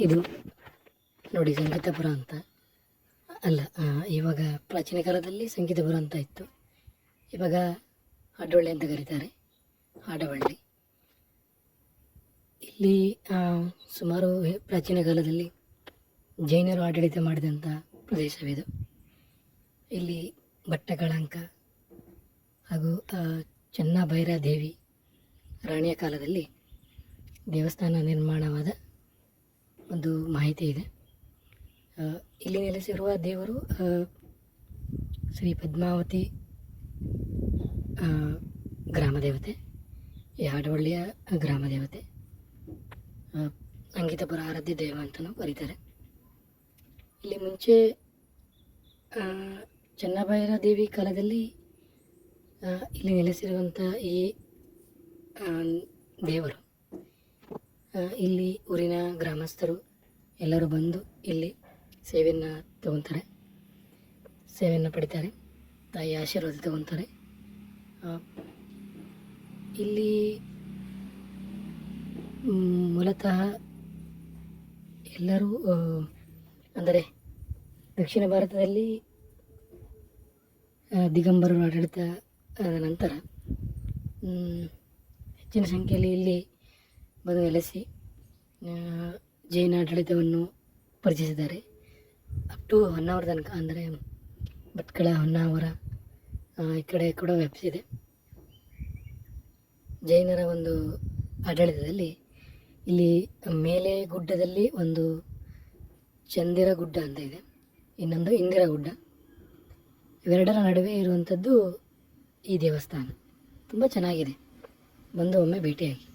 ಇದು ನೋಡಿ ಸಂಗೀತಪುರ ಅಂತ ಅಲ್ಲ, ಇವಾಗ ಪ್ರಾಚೀನ ಕಾಲದಲ್ಲಿ ಸಂಗೀತಪುರ ಅಂತ ಇತ್ತು, ಇವಾಗ ಹಾಡವಳ್ಳಿ ಅಂತ ಕರೀತಾರೆ. ಹಾಡವಳ್ಳಿ ಇಲ್ಲಿ ಸುಮಾರು ಪ್ರಾಚೀನ ಕಾಲದಲ್ಲಿ ಜೈನರು ಆಡಳಿತ ಮಾಡಿದಂಥ ಪ್ರದೇಶವಿದು. ಇಲ್ಲಿ ಭಟ್ಟಕಳಂಕ ಹಾಗೂ ಚೆನ್ನಭೈರಾದೇವಿ ರಾಣಿಯ ಕಾಲದಲ್ಲಿ ದೇವಸ್ಥಾನ ನಿರ್ಮಾಣವಾದ ಒಂದು ಮಾಹಿತಿ ಇದೆ. ಇಲ್ಲಿ ನೆಲೆಸಿರುವ ದೇವರು ಶ್ರೀ ಪದ್ಮಾವತಿ ಗ್ರಾಮ ದೇವತೆ, ಈ ಹಾಡವಳ್ಳಿಯ ಗ್ರಾಮ ದೇವತೆ. ಸಂಗೀತಪುರ ಆರಾಧ್ಯ ದೇವ ಅಂತಲೂ ಕರೀತಾರೆ. ಇಲ್ಲಿ ಮುಂಚೆ ಚೆನ್ನಭೈರಾದೇವಿ ಕಾಲದಲ್ಲಿ ಇಲ್ಲಿ ನೆಲೆಸಿರುವಂಥ ಈ ದೇವರು ಇಲ್ಲಿ ಊರಿನ ಗ್ರಾಮಸ್ಥರು ಎಲ್ಲರೂ ಬಂದು ಇಲ್ಲಿ ಸೇವೆಯನ್ನು ತಗೊತಾರೆ, ಸೇವೆಯನ್ನು ಪಡಿತಾರೆ, ತಾಯಿಯ ಆಶೀರ್ವಾದ ತಗೊತಾರೆ. ಇಲ್ಲಿ ಮೂಲತಃ ಎಲ್ಲರೂ ಅಂದರೆ ದಕ್ಷಿಣ ಭಾರತದಲ್ಲಿ ದಿಗಂಬರರು ಆಡಳಿತ ಆದ ನಂತರ ಹೆಚ್ಚಿನ ಸಂಖ್ಯೆಯಲ್ಲಿ ಇಲ್ಲಿ ಬಂದು ನೆಲೆಸಿ ಜೈನ ಆಡಳಿತವನ್ನು ಪರಿಚಯಿಸಿದ್ದಾರೆ. ಅಪ್ ಟು ಹೊನ್ನಾವರ ತನಕ, ಅಂದರೆ ಭಟ್ಕಳ, ಹೊನ್ನಾವರ ಈ ಕಡೆ ಕೂಡ ವ್ಯಾಪಿಸಿದೆ. ಜೈನರ ಒಂದು ಆಡಳಿತದಲ್ಲಿ ಇಲ್ಲಿ ಮೇಲೆ ಗುಡ್ಡದಲ್ಲಿ ಒಂದು ಚಂದಿರ ಗುಡ್ಡ ಅಂತ ಇದೆ, ಇನ್ನೊಂದು ಇಂದಿರಾ ಗುಡ್ಡ. ಇವೆರಡರ ನಡುವೆ ಇರುವಂಥದ್ದು ಈ ದೇವಸ್ಥಾನ. ತುಂಬ ಚೆನ್ನಾಗಿದೆ, ಬಂದು ಒಮ್ಮೆ ಭೇಟಿಯಾಗಿ.